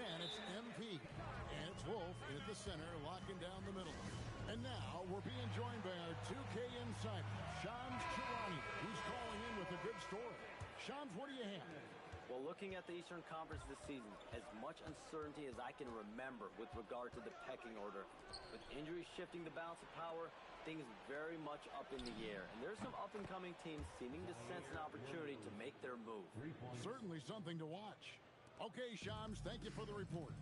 Again, it's MP. And it's Wolf in at the center, locking down the middle. And now we're being joined by our 2K insider, Shams Charania, who's calling in with a good story. Shams, what do you have? Well, looking at the Eastern Conference this season, as much uncertainty as I can remember with regard to the pecking order. With injuries shifting the balance of power, things very much up in the air. And there's some up-and-coming teams seeming to sense an opportunity to make their move. Certainly something to watch. Okay, Shams, thank you for the report.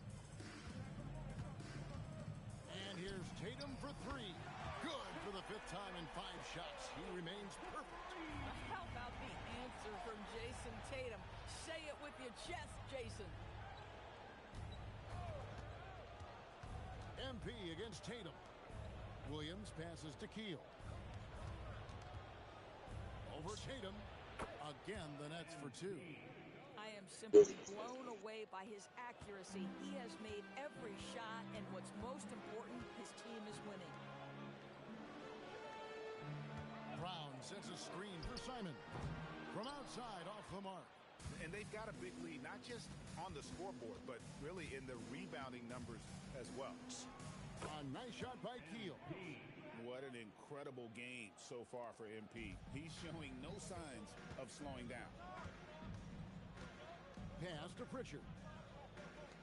And here's Tatum for three. Good for the fifth time in 5 shots. He remains perfect. How about the answer from Jason Tatum? Say it with your chest, Jason. MP against Tatum. Williams passes to Keel. Over Tatum. Again, the Nets for 2. I am simply blown away by his accuracy. He has made every shot, and what's most important, his team is winning. Brown sets a screen for Simon. From outside, off the mark. And they've got a big lead, not just on the scoreboard, but really in the rebounding numbers as well. A nice shot by Keel. What an incredible game so far for MP. He's showing no signs of slowing down. Pass to Pritchard.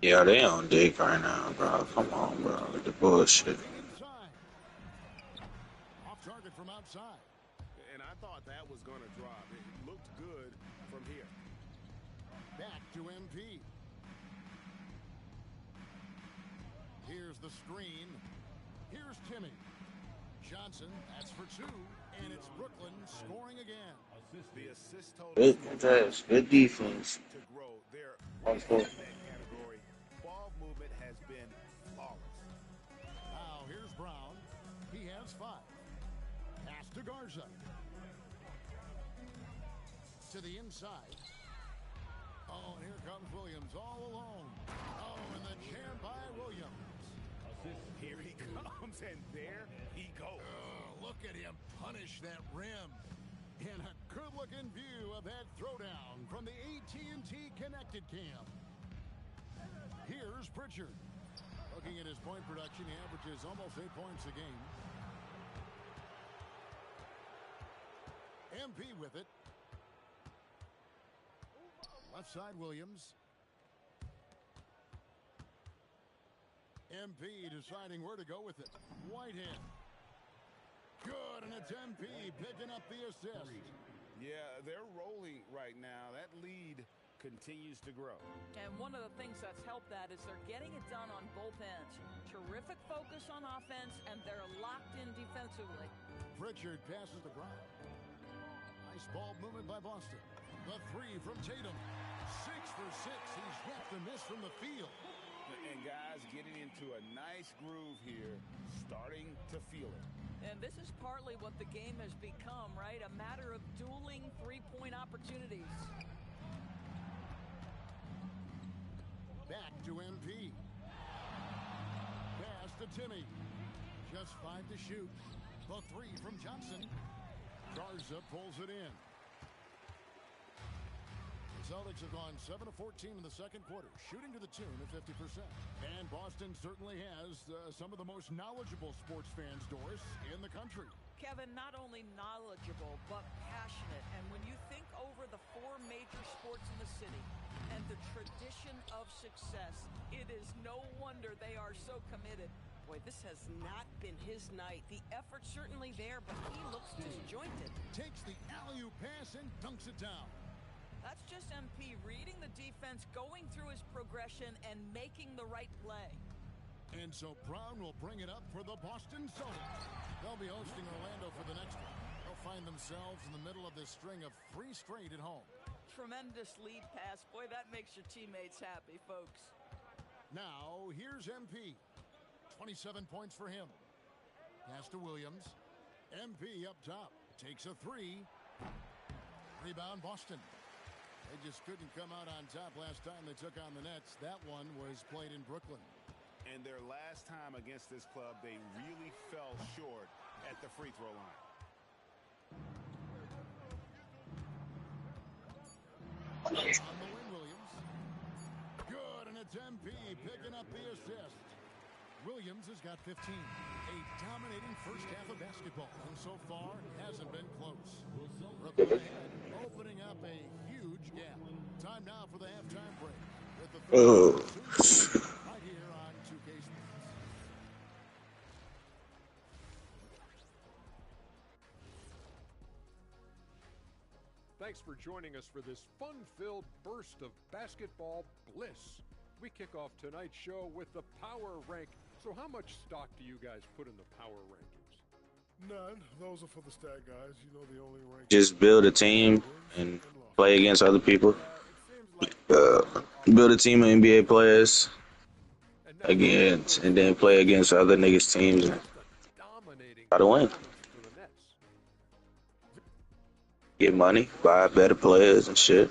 Yeah, they on dick right now, bro. Come on, bro. With the bullshit. Inside. Off target from outside. And I thought that was going to drop. It looked good from here. Back to MP. Here's the screen. Here's Timmy. Johnson, that's for 2. And it's Brooklyn scoring again. The assist total Good defense. to grow their Also, category. Ball movement has been flawless. Now here's Brown. He has 5. Pass to Garza. To the inside. Oh, and here comes Williams all alone. Oh, and the jam by Williams. Here he comes, and there he goes. Oh, look at him punish that rim. And a good-looking view of that throwdown from the AT&T Connected Cam. Here's Pritchard. Looking at his point production, he averages almost 8 points a game. MP with it. Left side, Williams. MP deciding where to go with it. Whitehead. Good, and it's MP picking up the assist. Yeah, they're rolling right now. That lead continues to grow. And one of the things that's helped that is they're getting it done on both ends. Terrific focus on offense, and they're locked in defensively. Pritchard passes the ground. Nice ball movement by Boston. The 3 from Tatum. 6 for 6. He's yet to miss from the field. And guys getting into a nice groove here, starting to feel it. And this is partly what the game has become, right? A matter of dueling 3-point opportunities. Back to MP. Pass to Timmy. Just 5 to shoot. The 3 from Johnson. Garza pulls it in. The Celtics have gone 7 of 14 in the second quarter, shooting to the tune of 50%. And Boston certainly has some of the most knowledgeable sports fans, Doris, in the country. Kevin, not only knowledgeable, but passionate. And when you think over the 4 major sports in the city and the tradition of success, it is no wonder they are so committed. Boy, this has not been his night. The effort's certainly there, but he looks disjointed. Takes the alley-oop pass and dunks it down. That's just MP reading the defense, going through his progression, and making the right play. And so Brown will bring it up for the Boston Celtics. They'll be hosting Orlando for the next one. They'll find themselves in the middle of this string of 3 straight at home. Tremendous lead pass. Boy, that makes your teammates happy, folks. Now, here's MP. 27 points for him. Pass to Williams. MP up top. Takes a 3. Rebound, Boston. They just couldn't come out on top last time they took on the Nets. That one was played in Brooklyn. And their last time against this club, they really fell short at the free throw line. On the wing, Williams. Good, and it's MP picking up the assist. Williams has got 15. A dominating first half of basketball, and so far hasn't been close. Brooklyn ahead, opening up a huge gap. Time now for the halftime break. With the right here on 2K Sports. Thanks for joining us for this fun-filled burst of basketball bliss. We kick off tonight's show with the Power Rank. So how much stock do you guys put in the Power Rankings? None. Those are for the stat guys. You know, the only rank. Just build a team and play against other people. Build a team of NBA players against, and then play against other niggas' teams and try to win. Get money, buy better players and shit.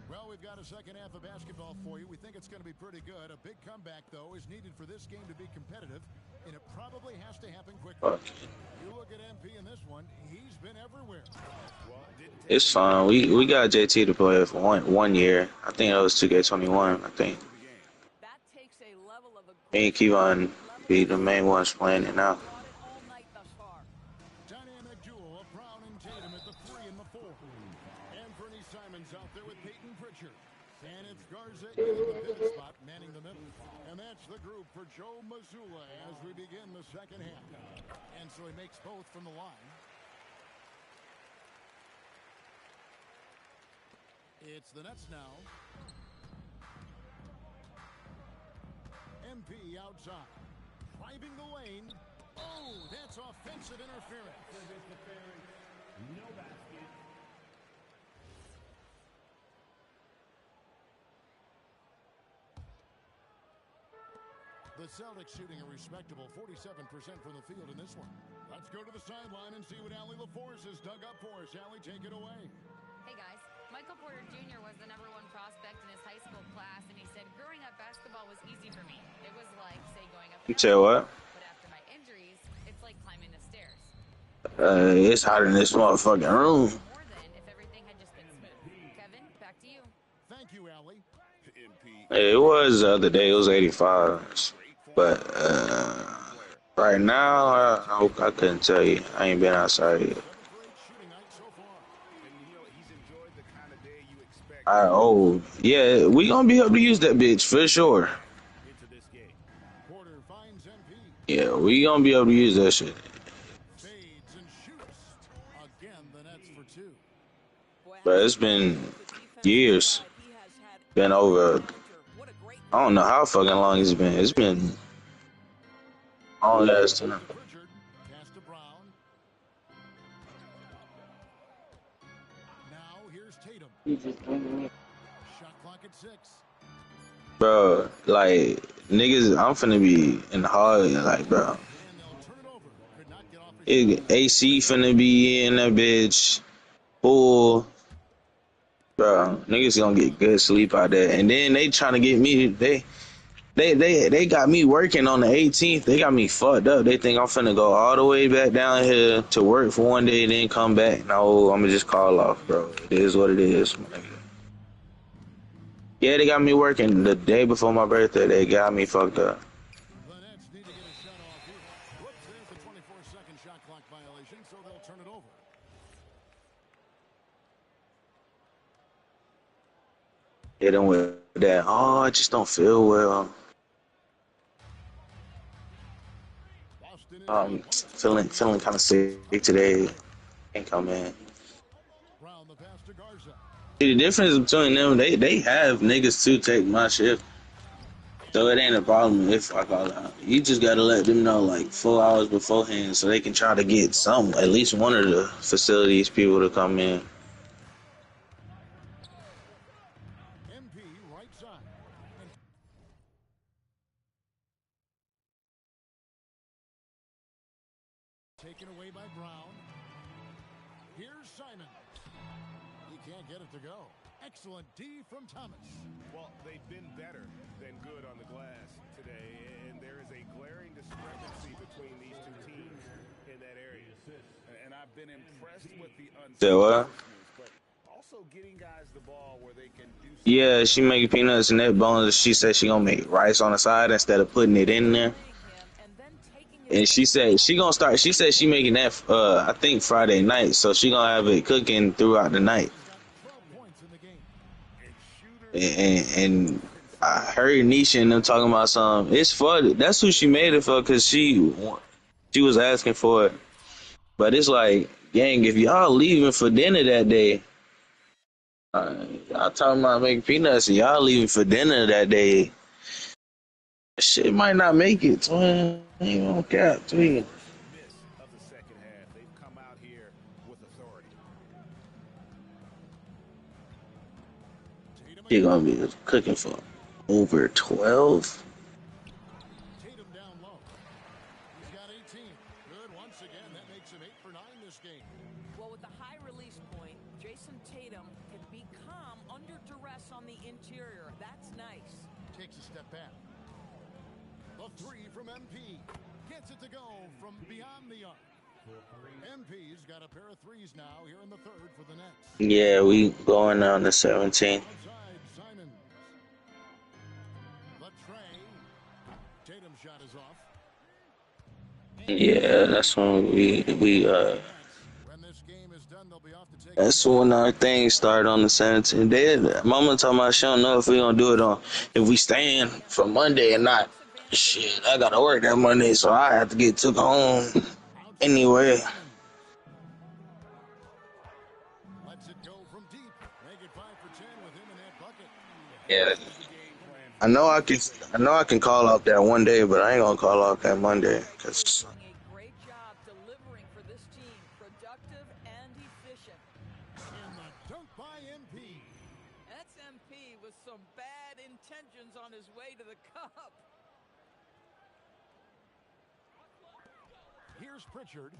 Well, we've got a second half of basketball for you. We think it's going to be pretty good. A big comeback, though, is needed for this game to be competitive, and it probably has to happen quickly. You look at MP in this one, he's been everywhere. It's fine. We got JT to play for one year. I think that was 2K21, I think. That takes a level of Me and Kevon be the main ones playing it now. all night thus far. Dynamic duel of Brown and Tatum at the 3 and the 4. And Bernie Simon's out there with Peyton Pritchard. And it's Garza in the pivot spot, manning the middle. And that's the group for Joe Mazzulla as we begin the second half. And so he makes both from the line. It's the Nets now. MP outside. Driving the lane. Oh, that's offensive interference. No basket. The Celtics shooting a respectable 47% from the field in this one. Let's go to the sideline and see what Allie LaForce has dug up for us. Allie, take it away. Hey guys, Michael Porter Jr. was the #1 prospect in his high school class, and he said, growing up basketball was easy for me. It was like, say, going up You tell what? but after my injuries, it's like climbing the stairs. It's hot in this motherfucking room. More than if everything had just been smooth. Kevin, back to you. Thank you, Allie. It was the other day. It was 85, but right now I couldn't tell you. I ain't been outside yet. 7 for 8 shooting night so far. And he's enjoyed the kind of day you expect Yeah, we gonna be able to use that bitch for sure. into this game. Porter finds MP. Yeah, we gonna be able to use that shit. Fades and shoots. Again, the Nets for 2. But it's been years. Been over. I don't know how fucking long it's been. It's been all that time. Pritchard, pass to Brown. Now here's Tatum. Shot clock at 6. Bro, like, niggas, I'm finna be in the hall, like, bro. And they'll turn it over. Could not get off his AC finna be in that bitch. Pool. Bro, niggas gonna get good sleep out there. And then they trying to get me, they got me working on the 18th. They got me fucked up. They think I'm finna go all the way back down here to work for one day and then come back. No, I'm gonna just call off, bro. It is what it is, my nigga. Yeah, they got me working the day before my birthday. They got me fucked up. The Nets need to get a shot off here. Whoops, there's the 24-second shot clock violation, so they'll turn it over. Hit them with that. Oh, I just don't feel well. Boston is Feeling kind of sick today. Can't come in. Brown, the pass to Garza. See, the difference between them, they have niggas to take my shift. So it ain't a problem if I call out. You just gotta let them know like 4 hours beforehand so they can try to get at least one of the facilities people to come in. MP right side. Taken away by Brown. Here's Simon. He can't get it to go. Excellent D from Thomas. Well, they've been better than good on the glass today, and there is a glaring discrepancy between these two teams in that area. I've been impressed with the So what? but also getting guys the ball where they can do something. Yeah, she making peanuts and that boneless. She said she gonna make rice on the side instead of putting it in there. And she said she gonna start. She said she making that. I think Friday night. So she gonna have it cooking throughout the night. And I heard Nisha and them talking about some. It's for that's who she made it for because she was asking for it. But it's like, gang, if y'all leaving for dinner that day, y'all talking about making peanuts and y'all leaving for dinner that day, shit might not make it. Twin, ain't gonna cap, twin. Of the second half, they've come out here with authority. She gonna be cooking for over 12. Tatum down low. He's got 18. Good once again. That makes him 8 for 9 this game. Well, with the high release point, Jason Tatum can be calm under duress on the interior. That's nice. Takes a step back. The three from MP. Gets it to go from beyond the arc. MP's got a pair of threes now here in the third for the Nets. Yeah, we going on the 17. Outside, Simons. The tray. Tatum's shot is off. Yeah, that's when we When this game is done, they'll be off to take that's when our thing started on the 17th. They, Mama talking about she don't know if we gonna do it on if we staying for Monday or not. Shit, I gotta work that Monday, so I have to get took home anyway. Lets it go from deep. Make it 5 for 10 with him in that bucket. Yeah, I know I can call off that one day, but I ain't gonna call off that Monday because Doing a great job delivering for this team, productive and efficient. And the dunk by MP. That's MP with some bad intentions on his way to the cup. Here's Pritchard.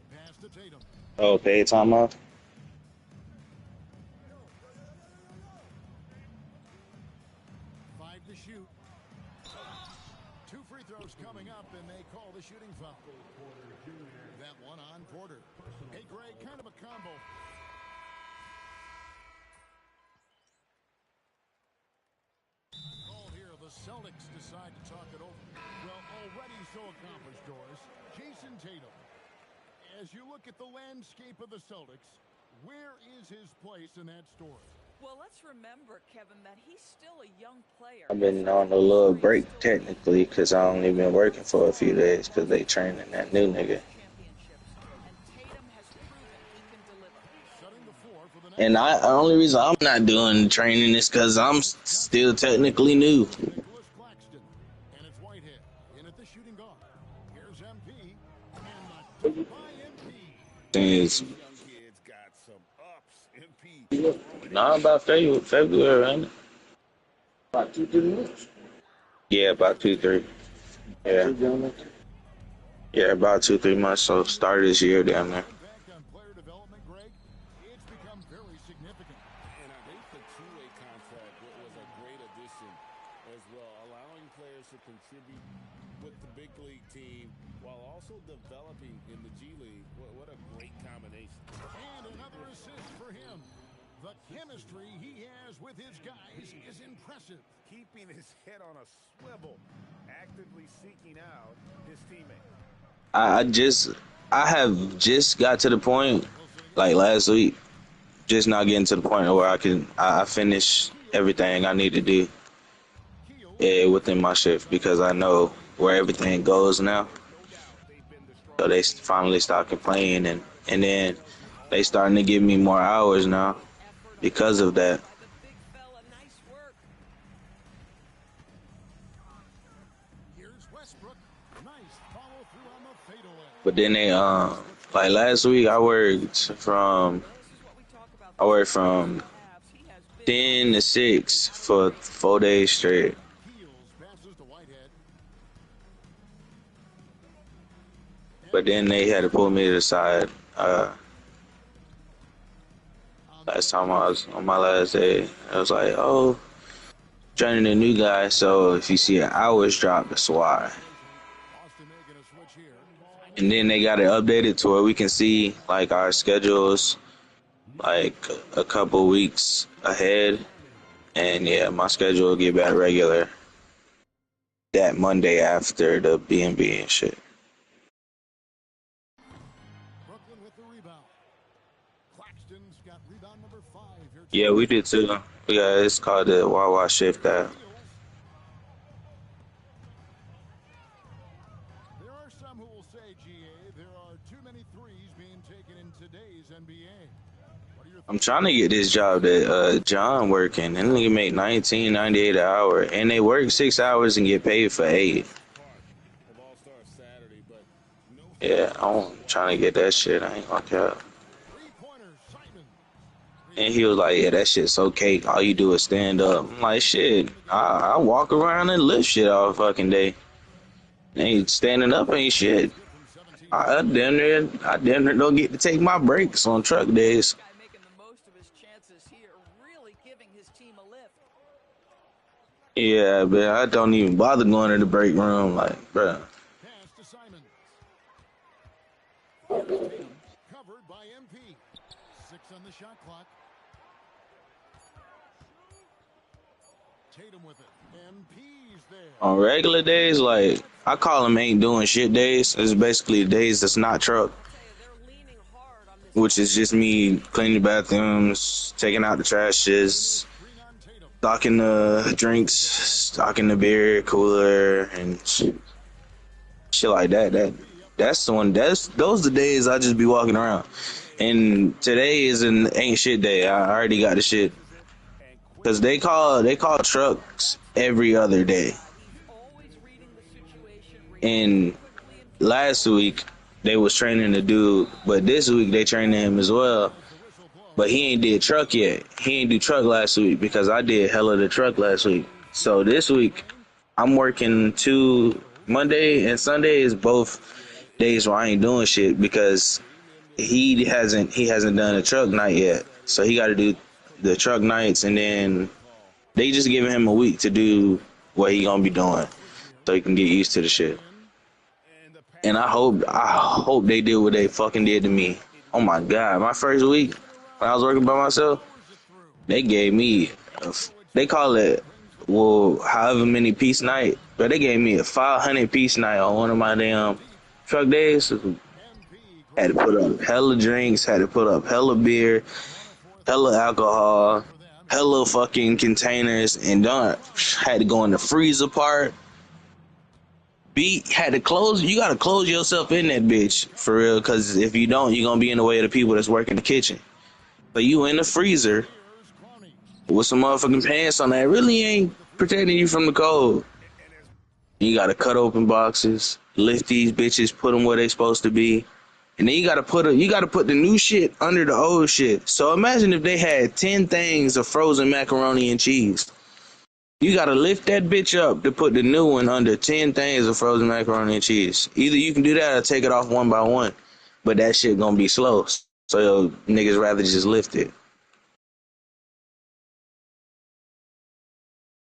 Pass to Tatum. okay, time off. 5 to shoot. 2 free throws coming up, and they call the shooting foul. That one on Porter. Hey, Greg, kind of a combo. Call here. The Celtics decide to talk it over. Well, already so accomplished, Doris. Jason Tatum. As you look at the landscape of the Celtics, where is his place in that story? Well, let's remember, Kevin, that he's still a young player. I've been on a little break technically because I only been working for a few days because they training that new nigga. And the only reason I'm not doing training is because I'm still technically new. Nicholas Claxton, and it's Whitehead in at the shooting guard. Here's MP, and the dunk by MP. Since Young kids got some ups. MP. not about February, ain't it? About 2-3 months. Yeah, about 2-3. Yeah. Yeah, about 2-3 months. So start this year down there. Impact on player development, Greg, it's become very significant. And I think the two-way contract was a great addition as well, allowing players to contribute with the big league team while also developing in the G League. What a great combination. And another assist for him. The chemistry he has with his guys is impressive. Keeping his head on a swivel, actively seeking out his teammate. I have just got to the point, like last week, just not getting to the point where I finish everything I need to do within my shift because I know where everything goes now. So they finally start complaining and then they starting to give me more hours now because of that. But then they like last week I worked from 10 to 6 for 4 days straight. But then they had to pull me to the side. Last time I was on my last day, I was like, oh, training a new guy, so if you see an hours drop, that's why. Boston making a switch here. And then they got it updated to where we can see like our schedules like a couple weeks ahead. And yeah, my schedule will get back regular that Monday after the B&B and shit. Brooklyn with the rebound. Claxton's got rebound number 5 here. Yeah, we did too. Yeah, it's called the Wawa Shift app. There are some who will say, GA, there are too many threes being taken in today's NBA. What are your I'm trying to get this job that John working. And nigga make $19.98 an hour, and they work 6 hours and get paid for 8. Of All-Star Saturday, but no Yeah, I'm trying to get that shit. I ain't gonna care. three-pointers, Simon. And he was like, "Yeah, that shit's so cake. All you do is stand up." I'm like, "Shit, I walk around and lift shit all fucking day. Ain't standing up ain't shit. I damn near don't get to take my breaks on truck days." Guy making the most of his chances here, really giving his team a lift. Yeah, but I don't even bother going to the break room. Like, bruh. Pass to Simons. Covered by MP. 6 on the shot clock. Tatum with it. MP's there. On regular days, like, I call them ain't doing shit days. It's basically days that's not truck, I'll tell you, they're leaning hard on this. which is just me cleaning the bathrooms, taking out the trashes, Green on Tatum. stocking the drinks, stocking the beer cooler, and shit like that. That's the one. Those are the days I just be walking around. And today is an ain't shit day. I already got the shit. Cause they call trucks every other day. He's always reading the situation. And last week they was training the dude, but this week they training him as well. But he ain't did truck yet. He ain't do truck last week because I did hella the truck last week. So this week I'm working Monday and Sunday is both days where I ain't doing shit because he hasn't done a truck night yet. So he got to do the truck nights, and then they just giving him a week to do what he gonna be doing so he can get used to the shit. And I hope they do what they fucking did to me. Oh my god, my first week when I was working by myself, they gave me they call it however many piece night, but they gave me a 500 piece night on one of my damn truck days. Had to put up hella drinks, had to put up hella beer, hella alcohol, hella fucking containers, and had to go in the freezer part. Had to close. You gotta close yourself in that bitch for real, because if you don't, you're gonna be in the way of the people that's working the kitchen. So you in the freezer with some motherfucking pants on that really ain't protecting you from the cold. You gotta cut open boxes, lift these bitches, put them where they supposed to be. And then you gotta put the new shit under the old shit. So imagine if they had 10 things of frozen macaroni and cheese. You gotta lift that bitch up to put the new one under 10 things of frozen macaroni and cheese. Either you can do that or take it off one by one. But that shit gonna be slow. So niggas rather just lift it.